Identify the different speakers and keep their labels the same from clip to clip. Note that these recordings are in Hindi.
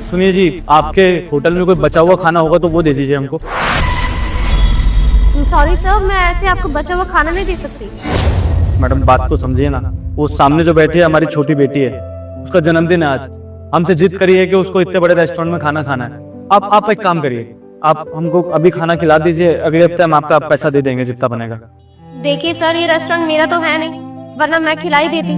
Speaker 1: सुनिए जी, आपके होटल में कोई बचा हुआ खाना होगा तो वो दे दीजिए हमको।
Speaker 2: सॉरी सर, मैं ऐसे आपको बचा हुआ खाना नहीं दे सकती।
Speaker 1: मैडम बात को समझिए ना, वो सामने जो बैठी है हमारी छोटी बेटी है, उसका जन्मदिन है आज। हमसे जिद करी है कि उसको इतने बड़े रेस्टोरेंट में खाना खाना है। आप एक काम करिए, आप हमको अभी खाना खिला दीजिए, अगले हफ्ते हम आपका पैसा दे देंगे जितना बनेगा।
Speaker 2: देखिए सर, ये रेस्टोरेंट मेरा तो है नहीं, वरना मैं खिला ही देती।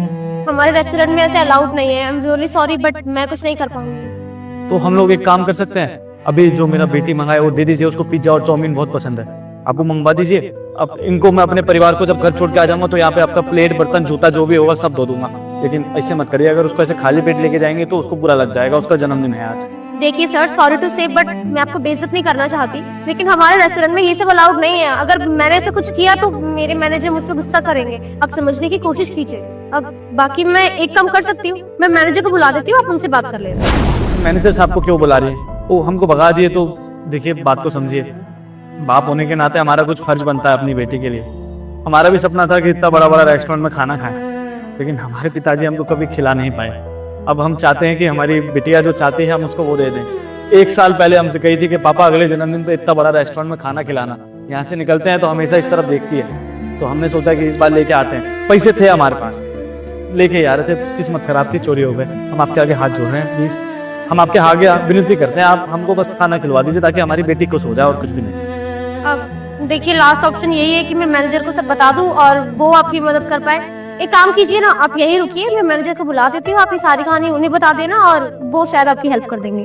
Speaker 2: हमारे रेस्टोरेंट में ऐसे अलाउड नहीं है। I am really sorry, but मैं कुछ नहीं कर पाऊंगी।
Speaker 1: तो हम लोग एक काम कर सकते हैं, अभी जो मेरा बेटी मंगाए वो दे दीजिए। उसको पिज्जा और चाउमीन बहुत पसंद है, आप वो मंगवा दीजिए। अब इनको मैं अपने परिवार को जब घर छोड़ के आ जाऊंगा तो यहाँ पे आपका प्लेट, बर्तन, जूता जो भी होगा सब धो दूंगा। लेकिन ऐसे मत करिए, अगर उसको ऐसे खाली पेट लेके जाएंगे तो उसको बुरा लग जाएगा, उसका जन्मदिन है आज।
Speaker 2: देखिए सर, सॉरी टू से, बट मैं आपको बेइज्जत नहीं करना चाहती, लेकिन हमारे रेस्टोरेंट में ये सब अलाउड नहीं है। अगर मैंने ऐसा कुछ किया तो मेरे मैनेजर मुझ पर गुस्सा करेंगे। आप समझने की कोशिश कीजिए। अब बाकी मैं एक काम कर सकती हूँ, मैं मैनेजर को बुला देती हूँ, आप उनसे बात कर लेना।
Speaker 1: मैनेजर साहब को क्यों बुला रही है? वो हमको भगा दिए तो देखिए, बात को समझिए। बाप होने के नाते हमारा कुछ फर्ज बनता है अपनी बेटी के लिए। हमारा भी सपना था कि इतना बड़ा बड़ा रेस्टोरेंट में खाना खाएं, लेकिन हमारे पिताजी हमको कभी खिला नहीं पाए। अब हम चाहते हैं कि हमारी बिटिया जो चाहती है हम उसको वो दे दें। 1 साल पहले हमसे कही थी कि पापा अगले जन्मदिन पे इतना बड़ा रेस्टोरेंट में खाना खिलाना। यहाँ से निकलते हैं तो हमेशा इस तरफ देखती है, तो हमने सोचा कि इस बार लेके आते हैं। पैसे थे हमारे पास, लेके आ रहे थे, किस्मत खराब थी, चोरी हो गए। हम आपके आगे हाथ जोड़ रहे हैं, प्लीज हम आपके आगे विनती करते हैं, आप हमको बस खाना खिलवा दीजिए ताकि हमारी बेटी खुश हो जाए, और कुछ भी नहीं।
Speaker 2: अब देखिए, लास्ट ऑप्शन यही है कि मैं मैनेजर को सब बता दूं और वो आपकी मदद कर पाए। एक काम कीजिए ना, आप यही रुकिए, मैं मैनेजर को बुला देती हूँ, आप ये सारी कहानी उन्हें बता देना और वो शायद आपकी हेल्प कर देंगे।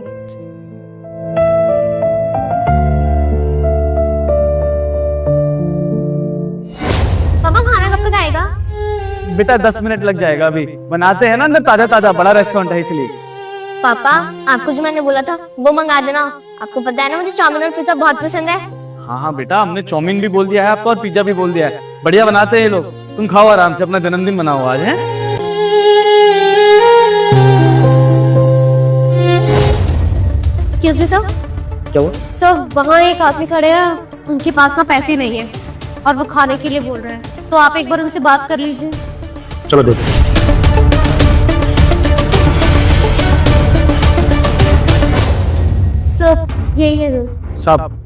Speaker 2: पापा, खाना कब तक आएगा?
Speaker 1: बेटा 10 मिनट लग जाएगा, अभी बनाते हैं ना, अंदर ताजा ताजा, बड़ा रेस्टोरेंट है इसलिए।
Speaker 3: पापा, आपको जो मैंने बोला था वो मंगा देना। आपको पता है ना मुझे चाउमीन और पिज्जा बहुत पसंद है।
Speaker 1: हाँ हाँ बेटा, हमने चाउमीन भी बोल दिया है आपको और पिज्जा भी बोल दिया है। बढ़िया बनाते हैं ये लोग, तुम खाओ आराम से, अपना जन्मदिन मनाओ आज। है
Speaker 2: एक्सक्यूज मी सर।
Speaker 1: क्या हुआ?
Speaker 2: सर, वहाँ एक आदमी खड़े हैं, उनके पास ना पैसे नहीं है और वो खाने के लिए बोल रहे हैं, तो आप एक बार उनसे बात कर लीजिए।
Speaker 1: चलो देखो।
Speaker 2: सर, यही है
Speaker 1: साहब,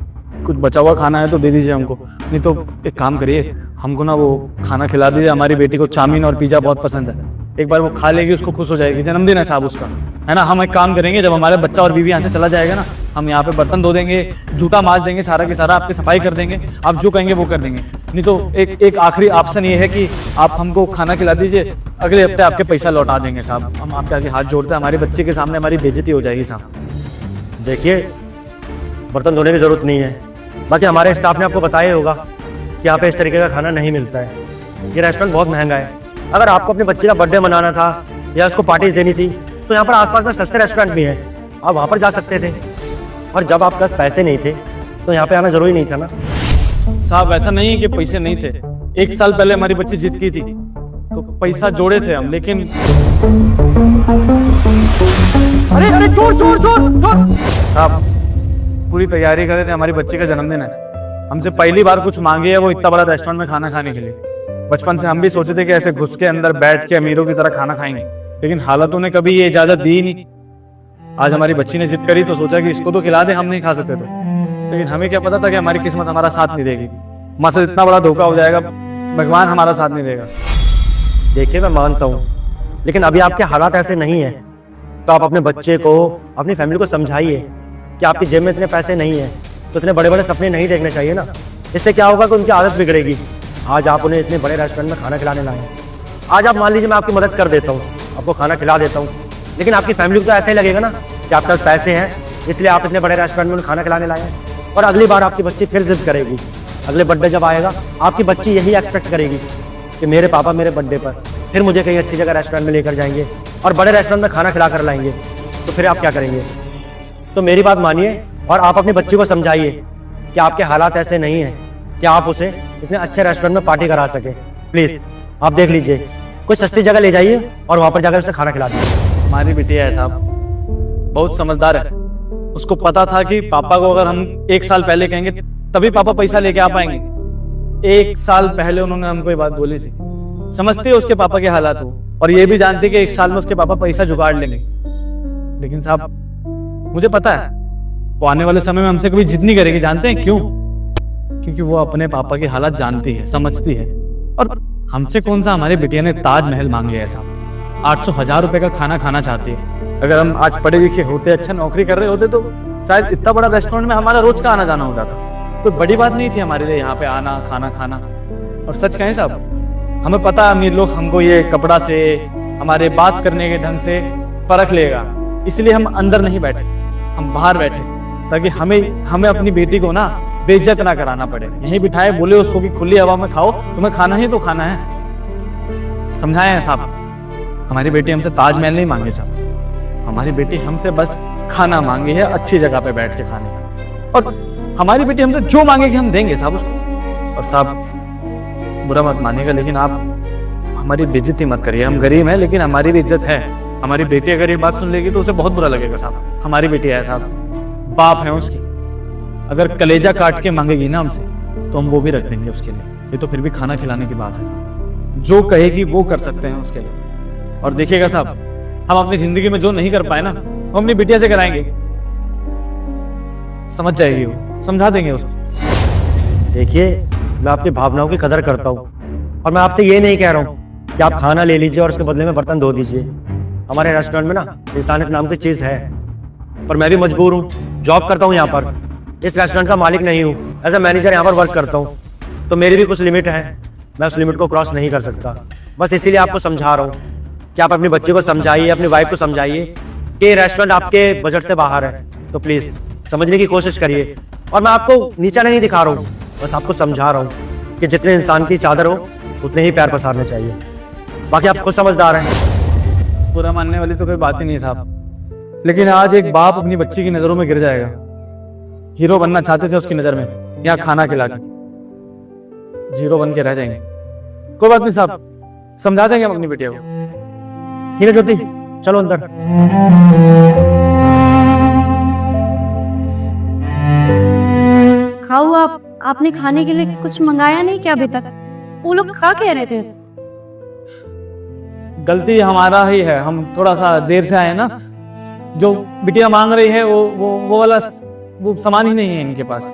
Speaker 1: कुछ बचा हुआ खाना है तो दे दीजिए हमको, नहीं तो एक काम करिए, हमको ना वो खाना खिला दीजिए। हमारी बेटी को चाउमीन और पिज्जा बहुत पसंद है, एक बार वो खा लेगी उसको खुश हो जाएगी। जन्मदिन है साहब उसका, है ना। हम एक काम करेंगे, जब हमारे बच्चा और बीवी यहाँ से चला जाएगा ना, हम यहाँ पे बर्तन धो देंगे, जूता मांज देंगे, सारा के सारा आपकी सफाई कर देंगे। आप जो कहेंगे वो कर देंगे। नहीं तो एक आखिरी ऑप्शन ये है कि आप हमको खाना खिला दीजिए, अगले हफ्ते आपके पैसा लौटा देंगे साहब। हम आपके आगे हाथ जोड़ते हैं, हमारी बच्ची के सामने हमारी बेइज्जती हो जाएगी साहब।
Speaker 4: देखिए, बर्तन धोने की जरूरत नहीं है, बाकी हमारे स्टाफ ने आपको बताया होगा कि यहाँ पे इस तरीके का खाना नहीं मिलता है। ये रेस्टोरेंट बहुत महंगा है। अगर आपको अपने बच्चे का बर्थडे मनाना था या उसको पार्टीज देनी थी तो यहाँ पर आसपास में सस्ते रेस्टोरेंट भी हैं, आप वहाँ पर जा सकते थे। और जब आपके पास पैसे नहीं थे तो यहाँ पे आना जरूरी नहीं था ना।
Speaker 1: साहब ऐसा नहीं है कि पैसे नहीं थे, 1 साल पहले हमारी बच्ची जिद की थी तो पैसा जोड़े थे हम, लेकिन अरे अरे चोर चोर चोर चोर। साहब पूरी तैयारी कर रहे थे, हमारी बच्ची का जन्मदिन है, हमसे पहली बार कुछ मांगे है वो इतना बड़ा रेस्टोरेंट में खाना खाने के लिए। बचपन से हम भी सोचे थे कि ऐसे घुस के अंदर बैठ के अमीरों की तरह खाना खाएंगे, लेकिन हालातों ने कभी ये इजाजत दी नहीं। आज हमारी बच्ची ने जिद करी तो सोचा कि इसको तो खिला दे, हम नहीं खा सकते थे, लेकिन हमें क्या पता था कि हमारी किस्मत हमारा साथ नहीं देगी। माँ से इतना बड़ा धोखा हो जाएगा, भगवान हमारा साथ नहीं देगा।
Speaker 4: देखिए, मैं मानता हूँ, लेकिन अभी आपके हालात ऐसे नहीं है, तो आप अपने बच्चे को, अपनी फैमिली को समझाइए कि आपकी जेब में इतने पैसे नहीं है तो इतने बड़े बड़े सपने नहीं देखने चाहिए ना। इससे क्या होगा कि उनकी आदत बिगड़ेगी। आज आप उन्हें इतने बड़े रेस्टोरेंट में खाना खिलाने लाए, आज आप मान लीजिए मैं आपकी मदद कर देता हूँ, आपको खाना खिला देता हूँ, लेकिन आपकी फैमिली को तो ऐसा ही लगेगा ना कि आपके पास पैसे हैं इसलिए आप इतने बड़े रेस्टोरेंट में खाना खिलाने लाए हैं। और अगली बार आपकी बच्ची फिर जिद करेगी, अगले बर्थडे जब आएगा आपकी बच्ची यही एक्सपेक्ट करेगी कि मेरे पापा मेरे बर्थडे पर फिर मुझे कहीं अच्छी जगह रेस्टोरेंट में लेकर जाएंगे और बड़े रेस्टोरेंट में खाना खिला कर लाएंगे, तो फिर आप क्या करेंगे? तो मेरी बात मानिए और आप अपनी बच्ची को समझाइए कि आपके हालात ऐसे नहीं हैं कि आप उसे इतने अच्छे रेस्टोरेंट में पार्टी करा सके। प्लीज़ आप देख लीजिए, कोई सस्ती जगह ले जाइए और वहाँ पर जाकर उसे खाना खिला दीजिए।
Speaker 1: हमारी बिटिया है साहब, बहुत समझदार है, उसको पता था कि पापा को अगर हम 1 साल पहले कहेंगे तभी पापा पैसा लेके आ पाएंगे। 1 साल पहले उन्होंने हमको ये बात बोली थी। समझती है उसके पापा के हालात हो, और ये भी जानती है कि 1 साल में उसके पापा पैसा जुगाड़ लेंगे, लेकिन साहब मुझे पता है वो आने वाले समय में हमसे कभी जिद नहीं करेगी। जानते हैं क्यों? क्योंकि वो अपने पापा की हालत जानती है, समझती है। और हमसे कौन सा हमारी बिटिया ने ताजमहल मांग लिया है साहब। 800,000 रुपए का खाना खाना चाहती है। अगर हम आज पढ़े लिखे होते, अच्छा नौकरी कर रहे होते, तो शायद इतना बड़ा रेस्टोरेंट में हमारा रोज का आना जाना हो जाता। कोई बड़ी बात नहीं थी हमारे लिए यहाँ पे आना, खाना खाना। और सच कहें साहब, हमें पता है अमीर लोग हमको ये कपड़ा से, हमारे बात करने के ढंग से परख लेगा, इसलिए हम अंदर नहीं बैठे, हम बाहर बैठे, ताकि हमें अपनी बेटी को ना बेइज्जत ना कराना पड़े। यहीं बिठाए, बोले उसको कि खुली हवा में खाओ, तुम्हें खाना ही तो खाना है। समझाए हैं साहब, हमारी बेटी हमसे ताजमहल नहीं मांगी साहब, हमारी बेटी हमसे बस खाना मांगी है, अच्छी जगह पे बैठ के खाने का। और हमारी बेटी हमसे जो मांगेगी हम देंगे साहब उसको। और साहब बुरा मत मानिएगा, लेकिन आप हमारी बेइज्जती मत करिए। हम गरीब हैं लेकिन हमारी भी इज्जत है। हमारी बेटी अगर ये बात सुन लेगी तो उसे बहुत बुरा लगेगा साहब। हमारी बेटी है साहब, बाप है उसकी, अगर कलेजा काट के मांगेगी ना हमसे तो हम वो भी रख देंगे उसके लिए। ये तो फिर भी खाना खिलाने की बात है साहब, जो कहेगी वो कर सकते हैं उसके लिए। और देखिएगा साहब, हम अपनी जिंदगी में जो नहीं कर पाए ना, हम अपनी बिटिया से कराएंगे। समझ जाएगी वो, समझा देंगे उसको।
Speaker 4: देखिए, मैं आपकी भावनाओं की कदर करता हूँ और मैं आपसे ये नहीं कह रहा हूँ कि आप खाना ले लीजिए और उसके बदले में बर्तन धो दीजिए। हमारे रेस्टोरेंट में ना इंसानियत नाम की चीज़ है, पर मैं भी मजबूर हूँ, जॉब करता हूँ यहाँ पर, इस रेस्टोरेंट का मालिक नहीं हूँ। एज ए मैनेजर यहाँ पर वर्क करता हूँ, तो मेरी भी कुछ लिमिट है, मैं उस लिमिट को क्रॉस नहीं कर सकता। बस इसीलिए आपको समझा रहा हूँ कि आप अपनी बच्ची को समझाइए, अपनी वाइफ को समझाइए कि रेस्टोरेंट आपके बजट से बाहर है। तो प्लीज़ समझने की कोशिश करिए। और मैं आपको नीचा नहीं दिखा रहा हूँ, बस आपको समझा रहा हूँ कि जितने इंसान की चादर हो उतने ही पैर पसारने चाहिए। बाकी आप खुद समझदार हैं।
Speaker 1: बुरा मानने वाली तो कोई बात ही नहीं साहब, लेकिन आज एक बाप अपनी बच्ची की नजरों में गिर जाएगा। हीरो बनना चाहते थे उसकी नजर में, यहाँ खाना खिला के जीरो बन के रह जाएंगे। कोई बात नहीं साहब, समझा देंगे हम अपनी बेटिया को।
Speaker 4: ठीक है ज्योति, चलो अंदर।
Speaker 2: खाओ आपने खाने के लिए कुछ मंगाया नहीं क्या अभी तक? वो लोग क्या कह रहे थे?
Speaker 1: गलती हमारा ही है, हम थोड़ा सा देर से आए ना। जो बिटिया मांग रही है वो वाला वो सामान ही नहीं है इनके पास,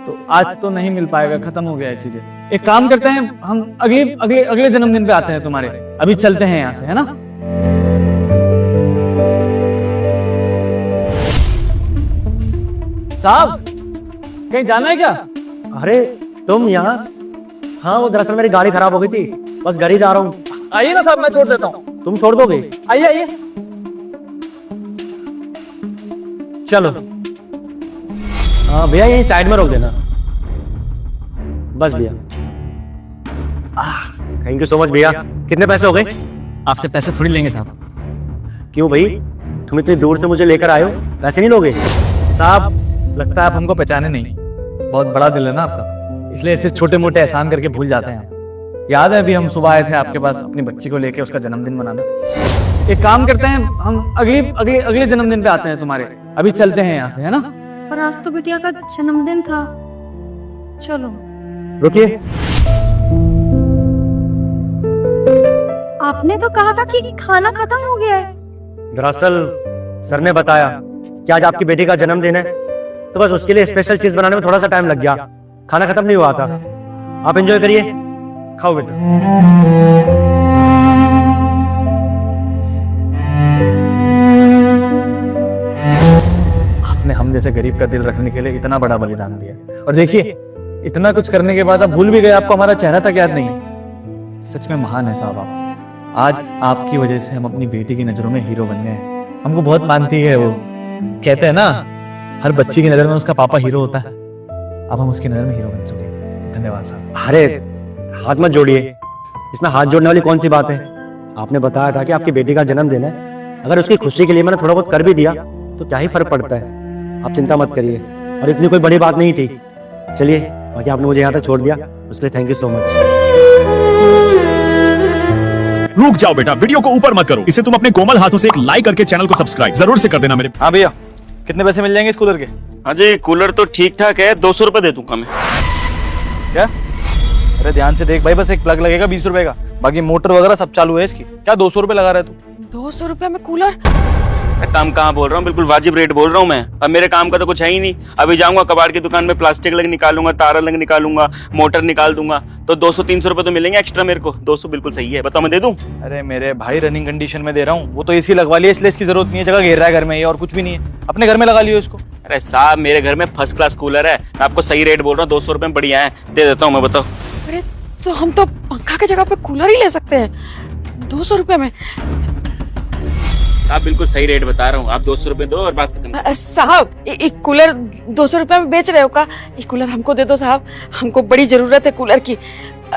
Speaker 1: तो आज तो नहीं मिल पाएगा, खत्म हो गया है चीजें। एक काम करते हैं, हम अगले जन्मदिन पे आते हैं तुम्हारे। अभी चलते हैं यहाँ से, है ना? साहब कहीं जाना है क्या?
Speaker 4: अरे तुम यहाँ? हाँ, वो दरअसल मेरी गाड़ी खराब हो गई थी, बस घर ही जा रहा हूँ।
Speaker 1: आइए ना साहब, मैं छोड़ देता हूँ।
Speaker 4: तुम छोड़ दोगे?
Speaker 1: आइए आइए।
Speaker 4: चलो। हाँ भैया, यही साइड में रोक देना। बस भैया। थैंक यू सो मच भैया। कितने पैसे हो गए?
Speaker 1: आपसे पैसे थोड़ी लेंगे साहब।
Speaker 4: क्यों भाई, तुम इतनी दूर से मुझे लेकर आए हो, पैसे नहीं लोगे?
Speaker 1: साहब लगता है आप हमको पहचाने नहीं, बहुत बड़ा दिल है ना आपका, इसलिए ऐसे छोटे मोटे एहसान करके भूल जाते हैं। याद है अभी हम सुबह आए थे आपके पास अपनी बच्ची को लेके उसका जन्मदिन मनाने। एक काम करते हैं, हम अगले जन्मदिन पे आते हैं तुम्हारे। अभी चलते हैं यहाँ से, है ना?
Speaker 2: पर आज तो बिटिया का जन्मदिन था। चलो।
Speaker 4: रुकिए।
Speaker 2: आपने तो कहा था कि खाना खत्म हो गया है।
Speaker 4: दरअसल सर ने बताया कि आज आपकी बेटी का जन्मदिन है, तो बस उसके लिए स्पेशल चीज बनाने में थोड़ा सा टाइम लग गया, खाना खत्म नहीं हुआ था। आप एंजॉय करिए, खाओ बेटा।
Speaker 1: आपने हम जैसे गरीब का दिल रखने के लिए इतना बड़ा बलिदान दिया, और देखिए इतना कुछ करने के बाद आप भूल भी गए, आपको हमारा चेहरा तक याद नहीं। सच में महान है साहब आप। आज आपकी वजह से हम अपनी बेटी की नजरों में हीरो बन गए हैं। हमको बहुत मानती है वो, कहते हैं ना हर बच्ची की नजर में उसका पापा हीरो होता है। अब हम उसकी नजर में हीरो बन चुके हैं। धन्यवाद साहब।
Speaker 4: अरे हाथ मत जोड़िए, इसमें हाथ जोड़ने वाली कौन सी बात है? आपने बताया था कि आपकी बेटी का जन्मदिन है, अगर उसकी खुशी के लिए मैंने थोड़ा बहुत कर भी दिया तो क्या ही फर्क पड़ता है। आप चिंता मत करिए, और इतनी कोई बड़ी बात नहीं थी। चलिए, बाकी आपने मुझे यहाँ तक छोड़ दिया, उसके लिए थैंक यू सो मच।
Speaker 5: रुक जाओ बेटा, वीडियो को ऊपर मत करो, इसे तुम अपने कोमल हाथों से एक लाइक करके चैनल को सब्सक्राइब जरूर से कर देना मेरे।
Speaker 1: हाँ भैया, कितने पैसे मिल जाएंगे इस कूलर के?
Speaker 6: हाँ जी, कूलर तो ठीक ठाक है, 200 रुपए दे दूंगा मैं।
Speaker 1: क्या? अरे ध्यान से देख भाई, बस एक प्लग लगेगा 20 रुपए का, बाकी मोटर वगैरह सब चालू है इसकी। क्या 200 रुपए लगा रहा है तू?
Speaker 7: 200 रुपए में कूलर?
Speaker 6: कम कहाँ बोल रहा हूँ, बिल्कुल वाजिब रेट बोल रहा हूँ मैं। अब मेरे काम का तो कुछ है ही नहीं। अभी जाऊंगा कबाड़ की दुकान में, प्लास्टिक लग निकालूंगा, तारा लग निकालूंगा, मोटर निकाल दूंगा, तो 200-300 रुपए तो मिलेंगे एक्स्ट्रा मेरे को। 200 बिल्कुल सही है, बताओ मैं दे दूं?
Speaker 1: अरे मेरे भाई रनिंग कंडीशन में दे रहा हूँ, वो तो एसी लगवा लिया इसलिए इसकी जरूरत नहीं है, जगह घेर रहा है घर में ये, और कुछ भी नहीं है, अपने घर में लगा लियो इसको।
Speaker 6: अरे साहब मेरे घर में फर्स्ट क्लास कूलर है, मैं आपको सही रेट बोल रहा हूँ, 200 रुपए में बढ़िया है, दे देता हूँ मैं, बताओ।
Speaker 7: अरे तो हम तो पंखा की जगह पे कूलर ही ले सकते हैं 200 रुपए में।
Speaker 6: आप बिल्कुल सही रेट बता रहा हूँ, आप 200 रुपए दो और बात खत्म।
Speaker 7: साहब एक कूलर 200 रुपए में बेच रहे हो का? ये कूलर हमको दे दो साहब, हमको बड़ी जरूरत है कूलर की।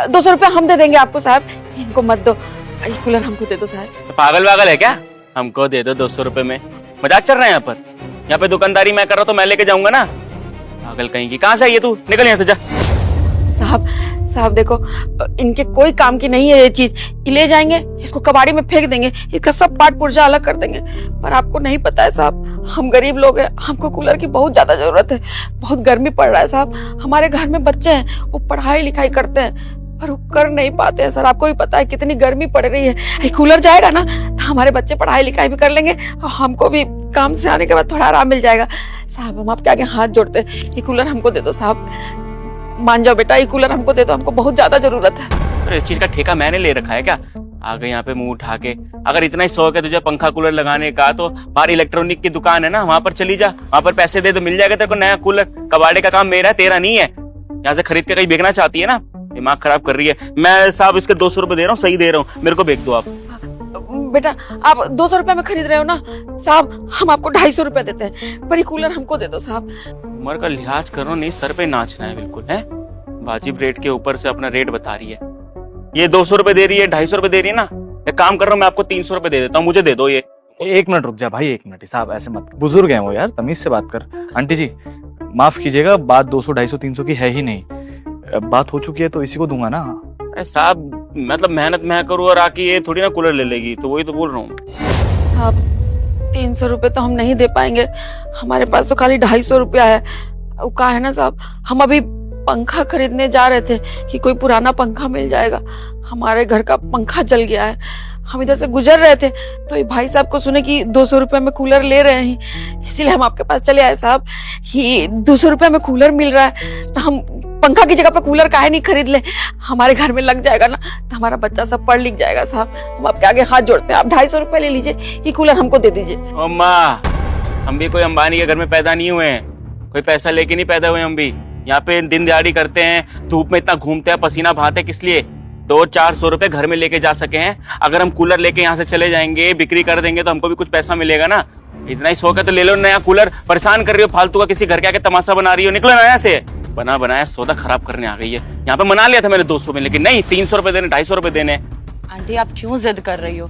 Speaker 7: 200 रुपए हम दे देंगे आपको साहब, इनको मत दो, ये कूलर हमको दे दो साहब।
Speaker 6: तो पागल वागल है क्या? हमको दे दो 200 रुपए में, मजाक चल रहा है यहाँ पर? यहाँ पे दुकानदारी मैं कर रहा हूँ तो मैं लेके जाऊंगा ना। पागल कहीं की, कहाँ से आई है तू? निकल यहाँ से जा।
Speaker 7: साहब देखो, इनके कोई काम की नहीं है ये चीज, ये ले जाएंगे इसको कबाड़ी में फेंक देंगे, इसका सब पार्ट पुर्जा अलग कर देंगे। पर आपको नहीं पता है साहब, हम गरीब लोग हैं, हमको कूलर की बहुत ज्यादा जरूरत है, बहुत गर्मी पड़ रहा है साहब, हमारे घर में बच्चे हैं, वो पढ़ाई लिखाई करते हैं पर वो कर नहीं पाते हैं सर। आपको भी पता है कितनी गर्मी पड़ रही है, ये कूलर जाएगा ना तो हमारे बच्चे पढ़ाई लिखाई भी कर लेंगे और हमको भी काम से आने के बाद थोड़ा आराम मिल जाएगा। साहब हम आपके आगे हाथ जोड़ते हैं, ये कूलर हमको दे दो साहब, मान जाओ बेटा, ये कूलर हमको दे दो, हमको बहुत ज्यादा जरूरत है।
Speaker 6: अरे इस चीज का ठेका मैंने ले रखा है क्या? आ गए यहाँ पे मुंह उठा के। अगर इतना ही शौक है तुझे पंखा कूलर लगाने का तो बाहर इलेक्ट्रॉनिक की दुकान है ना, वहां पर चली जा, वहां पर पैसे दे तो मिल जाएगा तेरे को नया कूलर। कबाड़े का काम मेरा है, तेरा नहीं है। यहाँ से खरीद के कहीं बेचना चाहती है ना, दिमाग खराब कर रही है। मैं साहब इसके 200 रुपए दे रहा हूँ, सही दे रहा हूँ, मेरे को बेच दो आप।
Speaker 7: बेटा आप 200 रुपए में खरीद रहे हो ना साहब, हम आपको 250 रुपए देते हैं, पर ये कूलर हमको दे दो साहब।
Speaker 6: उम्र का लिहाज करो, नहीं सर पे नाचना है बिल्कुल है। वाजिब रेट के ऊपर से अपना रेट बता रही है। ये 200 रुपए दे रही है, 250 रुपए दे रही है ना, एक काम कर रहा हूँ मैं आपको 300 रुपए दे देता हूँ, मुझे दे दो ये।
Speaker 1: एक मिनट रुक जा भाई, एक मिनट साहब, ऐसे मत, बुजुर्ग हैं वो यार, तमीज से बात कर। आंटी जी माफ कीजिएगा, बात 200, 250, 300 की है ही नहीं, बात हो चुकी है तो इसी को दूंगा ना।
Speaker 6: अरे साहब मतलब मेहनत मैं करूँ और आके ये थोड़ी ना कूलर ले लेगी, तो वही तो बोल रहा हूँ
Speaker 7: साहब 300 रुपए तो हम नहीं दे पाएंगे, हमारे पास तो खाली 250 रुपया है। वो कहा है ना साहब, हम अभी पंखा खरीदने जा रहे थे कि कोई पुराना पंखा मिल जाएगा, हमारे घर का पंखा जल गया है, हम इधर से गुजर रहे थे तो ये भाई साहब को सुने कि 200 रुपए में कूलर ले रहे हैं, इसीलिए हम आपके पास चले आए साहब। ये 200 रुपए में कूलर मिल रहा है तो हम पंखा की जगह पे कूलर काहे नहीं खरीद ले, हमारे घर में लग जाएगा ना तो हमारा बच्चा सब पढ़ लिख जाएगा साहब। हम आपके आगे हाथ जोड़ते हैं, आप 250 रुपए ले लीजिए, ये कूलर हमको दे दीजिए।
Speaker 6: ओ माँ, हम भी कोई अंबानी के घर में पैदा नहीं हुए हैं, कोई पैसा लेके नहीं पैदा हुए हम भी। यहाँ पे दिन दिहाड़ी करते हैं, धूप में इतना घूमते हैं, पसीना बहाते हैं, किस लिए? 200-400 रुपए घर में लेके जा सके हैं। अगर हम कूलर लेके यहाँ से चले जाएंगे, बिक्री कर देंगे तो हमको भी कुछ पैसा मिलेगा ना। इतना ही शौक है तो ले लो नया कूलर, परेशान कर रही हो फालतू का, किसी घर के आके तमाशा बना रही हो, निकलो नया से। बना बनाया सौदा खराब करने आ गई है। यहाँ पे मना लिया था मैंने 200 में, लेकिन नहीं, 300 रुपए देने, 250 रुपए देने।
Speaker 8: आंटी आप क्यों जिद कर रही हो?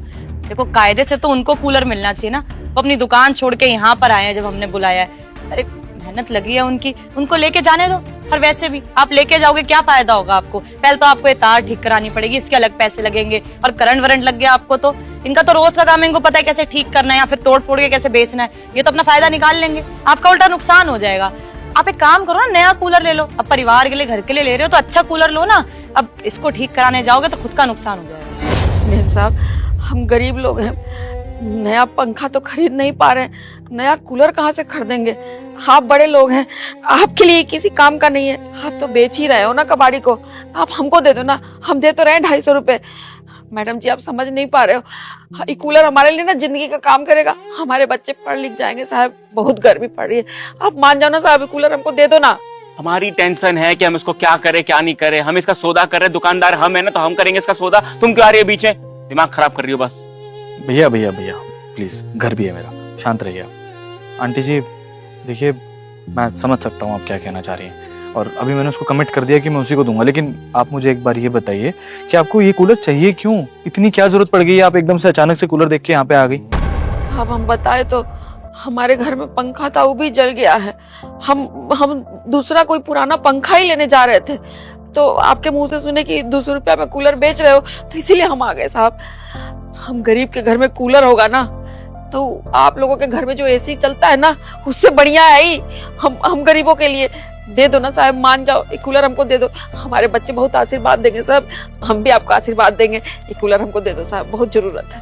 Speaker 8: देखो कायदे से तो उनको कूलर मिलना चाहिए ना, वो अपनी दुकान छोड़ के यहाँ पर आए हैं जब हमने बुलाया है। अरे मेहनत लगी है उनकी, उनको लेके जाने दो। और वैसे भी आप लेके जाओगे क्या फायदा होगा आपको? पहले तो आपको ये तार ठीक करानी पड़ेगी, इसके अलग पैसे लगेंगे, और करंट वरंट लग गया आपको तो इनका तो रोज का काम है, इनको पता है कैसे ठीक करना है या फिर तोड़ फोड़ के कैसे बेचना है। ये तो अपना फायदा निकाल लेंगे, आपका उल्टा नुकसान हो जाएगा। आप एक काम करो ना, नया कूलर ले लो, अब परिवार के लिए घर के लिए ले रहे हो तो अच्छा कूलर लो ना। अब इसको ठीक कराने जाओगे तो खुद का नुकसान हो जाएगा।
Speaker 7: मेम साहब हम गरीब लोग हैं, नया पंखा तो खरीद नहीं पा रहे, नया कूलर कहाँ से खरीदेंगे? आप बड़े लोग हैं, आपके लिए किसी काम का नहीं है, आप तो बेच ही रहे हो ना कबाड़ी को, आप हमको दे दो ना, हम दे तो रहे हैं 250 रुपए। मैडम जी आप समझ नहीं पा रहे हो, ये कूलर हमारे लिए ना जिंदगी का काम करेगा, हमारे बच्चे पढ़ लिख जाएंगे साहब, बहुत गर्मी पड़ रही है, आप मान जाओ ना साहब, ये कूलर हमको दे दो ना।
Speaker 6: हमारी टेंशन है कि हम इसको क्या करें क्या नहीं करें, हम इसका सौदा कर रहे हैं, दुकानदार हम है ना, तो हम करेंगे इसका सौदा, तुम क्यों आ रही है बीच में, दिमाग खराब कर रही हो बस।
Speaker 1: भैया भैया भैया प्लीज, घर भी है मेरा, शांत रहिए। आंटी जी देखिए मैं समझ सकता हूँ आप क्या कहना चाह रही हैं, और अभी मैंने उसको कमिट कर दिया कि मैं उसी को दूंगा, लेकिन आप मुझे एक बार ये बताइए कि आपको ये कूलर चाहिए क्यों? इतनी क्या जरूरत पड़ गई है, आप एकदम से अचानक से कूलर देख के यहाँ पे आ गई?
Speaker 7: साहब हम बताए तो हमारे घर में पंखा था वो भी जल गया है, हम दूसरा कोई पुराना पंखा ही लेने जा रहे थे, तो आपके मुंह से सुने कि 200 रुपया में कूलर बेच रहे हो तो इसीलिए हम आ गए साहब। हम गरीब के घर में कूलर होगा ना तो आप लोगों के घर में जो एसी चलता है ना उससे बढ़िया है ही, हम गरीबों के लिए दे दो ना साहब, मान जाओ, ये कूलर हमको दे दो, हमारे बच्चे बहुत आशीर्वाद देंगे साहब, हम भी आपको आशीर्वाद देंगे, ये कूलर हमको दे दो साहब, बहुत जरूरत है।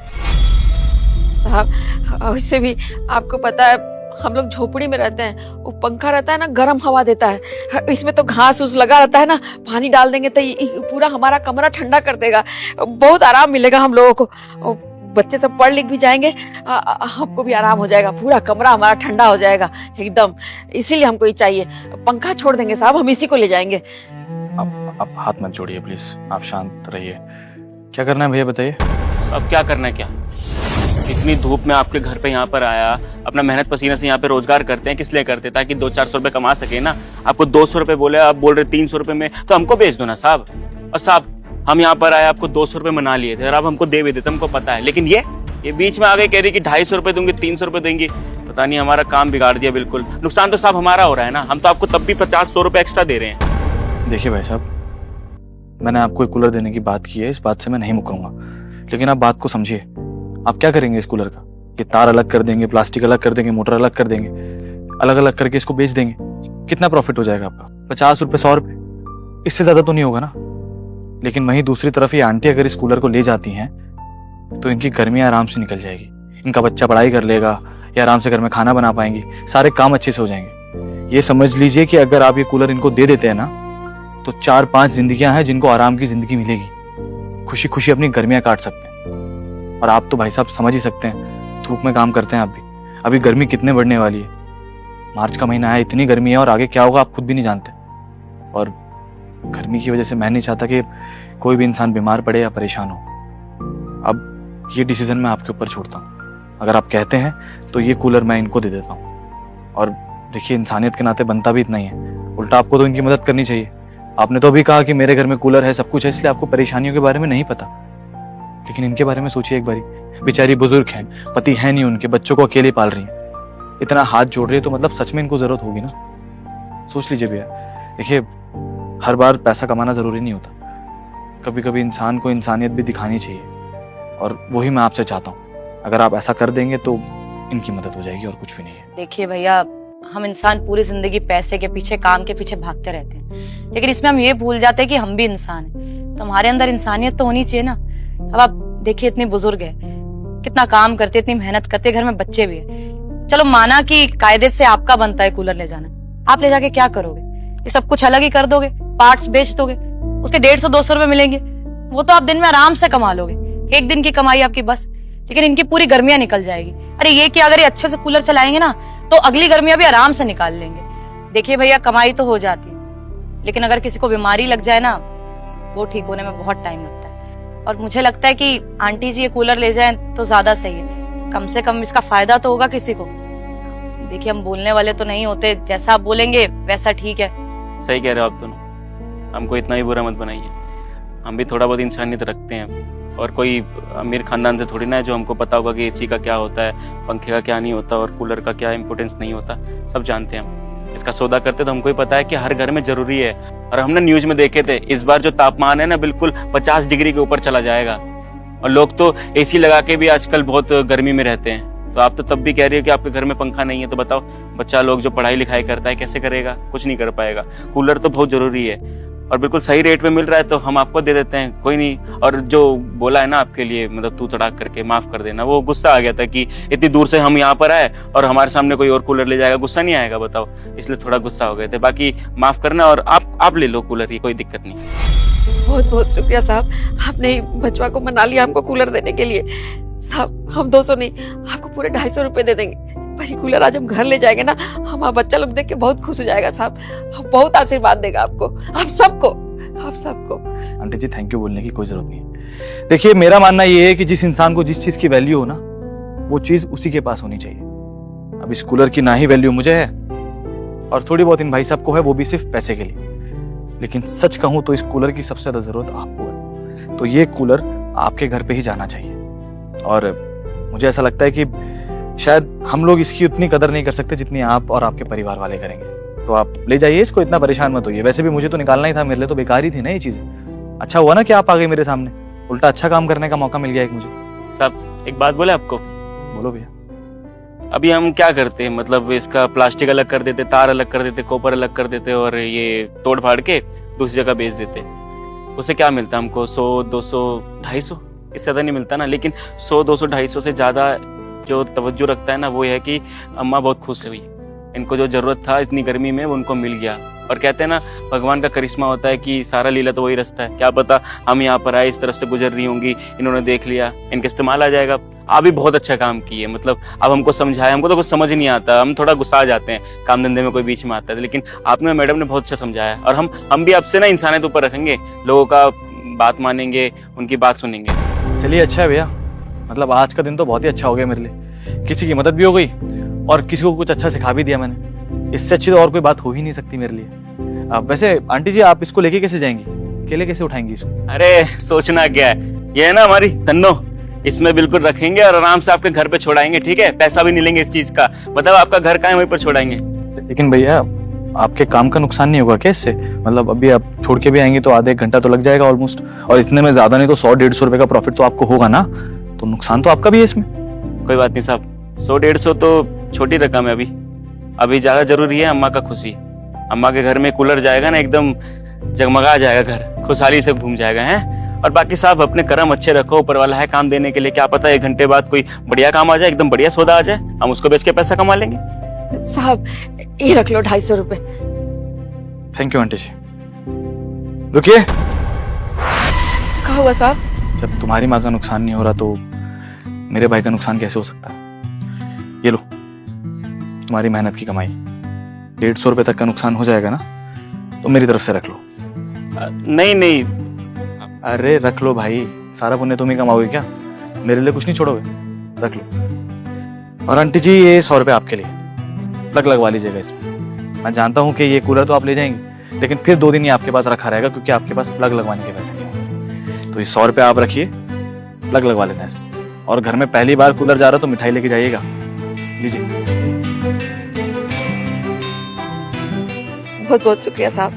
Speaker 7: साहब वैसे भी आपको पता है हम लोग झोपड़ी में रहते हैं, वो पंखा रहता है ना, गर्म हवा देता है, इसमें तो घास उस लगा रहता है ना, पानी डाल देंगे तो ये पूरा हमारा कमरा ठंडा कर देगा, बहुत आराम मिलेगा हम लोगों को। बच्चे सब पढ़ लिख भी जाएंगे, हमको भी आराम हो जाएगा, पूरा कमरा हमारा ठंडा हो जाएगा एकदम। इसीलिए हमको ये चाहिए, पंखा छोड़ देंगे साहब, हम इसी को ले जाएंगे।
Speaker 1: आप हाथ मत जोड़िए प्लीज, आप शांत रहिए। क्या करना है भैया बताइए।
Speaker 6: अब क्या करना है? क्या इतनी धूप में आपके घर पे यहाँ पर आया, अपना मेहनत पसीने से यहाँ पे रोजगार करते हैं, किस लिए करते हैं? ताकि 200-400 रुपए कमा सके ना। आपको 200 रुपए बोले, आप बोल रहे 300 रुपए में, तो हमको बेच दो ना साहब। और साहब हम यहाँ पर आए, आपको 200 रुपए मना लिए थे और आप हमको दे भी देते, हमको पता है। लेकिन ये बीच में आ गई, कह रही कि 250 रुपए दूंगी, 300 रुपए देंगी। पता नहीं, हमारा काम बिगाड़ दिया बिल्कुल। नुकसान तो साहब हमारा हो रहा है ना, हम तो आपको तब भी 50-100 रुपए एक्स्ट्रा दे रहे हैं।
Speaker 1: देखिए भाई साहब, मैंने आपको एक कूलर देने की बात की है, इस बात से मैं नहीं मुकरूंगा, लेकिन आप बात को समझिए। आप क्या करेंगे इस कूलर का? ये तार अलग कर देंगे, प्लास्टिक अलग कर देंगे, मोटर अलग कर देंगे, अलग अलग करके इसको बेच देंगे, कितना प्रॉफिट हो जाएगा आपका? 50 रुपए, 100 रुपए, इससे ज्यादा तो नहीं होगा ना। लेकिन वहीं दूसरी तरफ ये आंटी अगर इस कूलर को ले जाती हैं तो इनकी गर्मियां आराम से निकल जाएगी, इनका बच्चा पढ़ाई कर लेगा, या आराम से घर में खाना बना पाएंगी, सारे काम अच्छे से हो जाएंगे। ये समझ लीजिए कि अगर आप ये कूलर इनको दे देते हैं ना, तो 4-5 जिंदगियां हैं जिनको आराम की जिंदगी मिलेगी, खुशी खुशी अपनी गर्मियां काट सकते हैं। और आप तो भाई साहब समझ ही सकते हैं, धूप में काम करते हैं आप भी, अभी गर्मी कितने बढ़ने वाली है। मार्च का महीना है, इतनी गर्मी है, और आगे क्या होगा आप खुद भी नहीं जानते। और गर्मी की वजह से मैं नहीं चाहता कि कोई भी इंसान बीमार पड़े या परेशान हो। अब ये डिसीजन मैं आपके ऊपर छोड़ता हूँ। अगर आप कहते हैं तो ये कूलर मैं इनको दे देता हूँ। और देखिए, इंसानियत के नाते बनता भी इतना ही है, उल्टा आपको तो इनकी मदद करनी चाहिए। आपने तो अभी कहा कि मेरे घर में कूलर है, सब कुछ है, इसलिए आपको परेशानियों के बारे में नहीं पता। लेकिन इनके बारे में सोचिए एक बारी, बेचारी बुजुर्ग हैं, पति है नहीं उनके, बच्चों को अकेले पाल रही हैं, इतना हाथ जोड़ रही है, तो मतलब सच में इनको जरूरत होगी ना। सोच लीजिए भैया। देखिए, हर बार पैसा कमाना जरूरी नहीं होता, कभी कभी इंसान को इंसानियत भी दिखानी चाहिए, और वही मैं आपसे चाहता हूँ। अगर आप ऐसा कर देंगे तो इनकी मदद हो जाएगी, और कुछ भी नहीं है।
Speaker 8: देखिए भैया, हम इंसान पूरी जिंदगी पैसे के पीछे, काम के पीछे भागते रहते हैं, लेकिन इसमें हम ये भूल जाते हैं कि हम भी इंसान हैं, तो हमारे अंदर इंसानियत तो होनी चाहिए ना। अब आप देखिए, इतनी बुजुर्ग है, कितना काम करते, इतनी मेहनत करते, घर में बच्चे भी है। चलो माना कि कायदे से आपका बनता है कूलर ले जाना, आप ले जाके क्या करोगे? ये सब कुछ अलग ही कर दोगे, पार्ट्स बेच दोगे, उसके 150-200 रुपए मिलेंगे, वो तो आप दिन में आराम से कमा लोगे, एक दिन की कमाई आपकी बस। लेकिन इनकी पूरी गर्मियां निकल जाएगी। अरे ये कि अगर ये अच्छे से कूलर चलाएंगे ना, तो अगली गर्मियां भी आराम से निकाल लेंगे। देखिए भैया, कमाई तो हो जाती है, लेकिन अगर किसी को बीमारी लग जाए ना, वो ठीक होने में बहुत टाइम लगता है। और मुझे लगता है कि आंटी जी ये कूलर ले जाएं तो ज्यादा सही है, कम से कम इसका फायदा तो होगा किसी को। देखिए, हम बोलने वाले तो नहीं होते, जैसा आप बोलेंगे वैसा ठीक है।
Speaker 6: सही कह रहे हो आप दोनों, हमको इतना ही बुरा मत बनाइए। हम भी थोड़ा बहुत इंसानियत रखते हैं, और कोई अमीर खानदान से थोड़ी ना है जो हमको पता होगा कि एसी का क्या होता है, पंखे का क्या नहीं होता, और कूलर का क्या इंपोर्टेंस नहीं होता। सब जानते हैं हम। इसका सौदा करते तो हमको ही पता है कि हर घर में जरूरी है। और हमने न्यूज में देखे थे, इस बार जो तापमान है ना, बिल्कुल 50 डिग्री के ऊपर चला जाएगा, और लोग तो एसी लगा के भी आजकल बहुत गर्मी में रहते हैं। तो आप तो तब भी कह रही हो कि आपके घर में पंखा नहीं है, तो बताओ बच्चा लोग जो पढ़ाई लिखाई करता है कैसे करेगा? कुछ नहीं कर पाएगा। कूलर तो बहुत जरूरी है, और बिल्कुल सही रेट में मिल रहा है तो हम आपको दे देते हैं, कोई नहीं। और जो बोला है ना आपके लिए, मतलब तू तड़ाक करके माफ कर देना, वो गुस्सा आ गया था कि इतनी दूर से हम यहाँ पर आए और हमारे सामने कोई और कूलर ले जाएगा, गुस्सा नहीं आएगा बताओ? इसलिए थोड़ा गुस्सा हो गए थे। बाकी माफ करना, और आप ले लो कूलर, ये कोई दिक्कत नहीं।
Speaker 7: बहुत बहुत शुक्रिया साहब, आपने बचवा को मना लिया हमको कूलर देने के लिए। साहब, हम 200 नहीं, आपको पूरे 250 रुपए दे देंगे। पर ये कूलर आज हम घर ले जाएंगे ना, हमारा बच्चा लोग देख के बहुत खुश हो जाएगा साहब, बहुत आशीर्वाद देगा आपको, आप सबको।
Speaker 1: आंटी जी, थैंक यू बोलने की कोई जरूरत नहीं है। देखिए, मेरा मानना ये है कि जिस इंसान को जिस चीज की वैल्यू हो ना, वो चीज उसी के पास होनी चाहिए। अब इस कूलर की ना ही वैल्यू मुझे है, और थोड़ी बहुत इन भाई साहब को है, वो भी सिर्फ पैसे के लिए। लेकिन सच कहूं तो इस कूलर की सबसे ज्यादा जरूरत आपको है, तो ये कूलर आपके घर पे ही जाना चाहिए। और मुझे ऐसा लगता है कि शायद हम लोग इसकी उतनी कदर नहीं कर सकते जितनी आप और आपके परिवार वाले करेंगे। तो आप ले जाइए इसको, इतना परेशान मत होइए। वैसे भी मुझे तो निकालना ही था, मेरे लिए तो बेकार ही थी ना ये चीजें। अच्छा हुआ ना कि आप आ गए मेरे सामने, उल्टा अच्छा काम करने का मौका मिल गया एक मुझे।
Speaker 6: साहब, एक बात बोले आपको?
Speaker 1: बोलो भैया।
Speaker 6: अभी हम क्या करते हैं, मतलब इसका प्लास्टिक अलग कर देते, तार अलग कर देते, कॉपर अलग कर देते, और ये तोड़ फाड़ के दूसरी जगह बेच देते। उससे क्या मिलता हमको? 100, 200, 250, इससे ज्यादा नहीं मिलता ना। लेकिन 100, 200, 250 से ज्यादा जो तवज्जो रखता है ना वो ये है कि अम्मा बहुत खुश हुई, इनको जो जरूरत था इतनी गर्मी में वो उनको मिल गया। और कहते हैं ना भगवान का करिश्मा होता है कि सारा लीला तो वही रास्ता है, क्या पता हम यहाँ पर आए इस तरफ से गुजर रही होंगी, इन्होंने देख लिया, इनके इस्तेमाल आ जाएगा। आप भी बहुत अच्छा काम किए, मतलब अब हमको समझाया, हमको तो कुछ समझ ही नहीं आता, हम थोड़ा गुस्सा आ जाते हैं काम धंधे में कोई बीच में आता है, लेकिन आपने मैडम ने बहुत अच्छा समझाया। और हम भी आपसे ना इंसानियत ऊपर रखेंगे, लोगों का बात मानेंगे, उनकी बात सुनेंगे।
Speaker 1: चलिए अच्छा है भैया, मतलब आज का दिन तो बहुत ही अच्छा हो गया मेरे लिए, किसी की मदद भी हो गई और किसी को कुछ अच्छा सिखा भी दिया मैंने। इससे अच्छी तो और कोई बात हो ही नहीं सकती मेरे लिए। वैसे आंटी जी आप इसको लेके कैसे जाएंगी, अकेले कैसे उठाएंगी इसको?
Speaker 6: अरे सोचना क्या है, ये है ना हमारी तन्नो, इसमें बिल्कुल रखेंगे और आराम से आपके घर पे छोड़ाएंगे, ठीक है? पैसा भी नहीं लेंगे इस चीज का, मतलब आपका घर कहाँ है वहीं पर छोड़ाएंगे।
Speaker 1: लेकिन भैया आपके काम का नुकसान नहीं होगा क्या इससे? मतलब अभी आप छोड़ के भी आएंगे तो आधे एक घंटा तो लग जाएगा ऑलमोस्ट, और इतने में ज्यादा नहीं तो 100-150 रुपए का प्रॉफिट तो आपको होगा ना, तो नुकसान तो आपका भी है इसमें।
Speaker 6: कोई बात नहीं साहब, 100-150 तो छोटी रकम है, अभी ज्यादा जरूरी है अम्मा का खुशी। अम्मा के घर में कूलर जाएगा ना, एकदम जगमगा जाएगा घर, खुशहाली से घूम जाएगा है। और बाकी साहब अपने कर्म अच्छे रखो, ऊपर वाला है काम देने के लिए, क्या पता 1 घंटे बाद कोई बढ़िया काम आ जाए, एकदम बढ़िया सौदा आ जाए, हम उसको बेच के पैसा कमा लेंगे।
Speaker 7: साहब ये रख लो 250 रुपए।
Speaker 1: थैंक यू आंटी जी। रुकिए,
Speaker 7: क्या हुआ साहब?
Speaker 1: जब तुम्हारी माँ का नुकसान नहीं हो रहा तो मेरे भाई का नुकसान कैसे हो सकता है? ये लो तुम्हारी मेहनत की कमाई, 150 रुपए तक का नुकसान हो जाएगा ना, तो मेरी तरफ से रख लो।
Speaker 6: नहीं,
Speaker 1: अरे रख लो भाई, सारा पुण्य तुम ही कमाओगे क्या, मेरे लिए कुछ नहीं छोड़ोगे, रख लो। और आंटी जी ये 100 रुपए आपके लिए, प्लग लगवा लीजिएगा इसमें। मैं जानता हूँ कि ये कूलर तो आप ले जाएंगे, लेकिन फिर 2 दिन ये आपके पास रखा रहेगा क्योंकि आपके पास प्लग लगवाने के पैसे नहीं होंगे। तो ये 100 रुपए आप रखिए, प्लग लगवा लेना इसमें। और घर में पहली बार कूलर जा रहा तो मिठाई लेके जाइएगा, लीजिए।
Speaker 7: बहुत बहुत शुक्रिया साहब,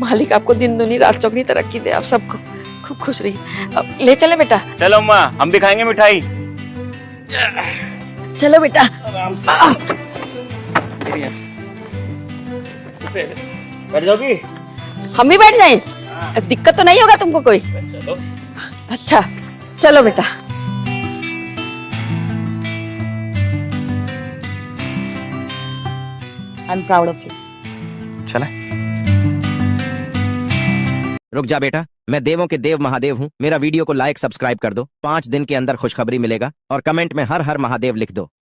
Speaker 7: मालिक आपको दिन दुनी रात चौगनी तरक्की दे, आप सबको खूब खुश रहिए। अब ले चले बेटा।
Speaker 6: चलो अम्मा, हम भी खाएंगे मिठाई।
Speaker 7: चलो बेटा।
Speaker 6: बैठ जाओगी?
Speaker 7: हम भी बैठ जाएं? दिक्कत तो नहीं होगा तुमको कोई?
Speaker 6: चलो।
Speaker 7: अच्छा चलो बेटा।
Speaker 8: I am proud of you.
Speaker 1: चला
Speaker 9: रुक जा बेटा, मैं देवों के देव महादेव हूँ। मेरा वीडियो को लाइक सब्सक्राइब कर दो, 5 दिन के अंदर खुशखबरी मिलेगा और कमेंट में हर हर महादेव लिख दो।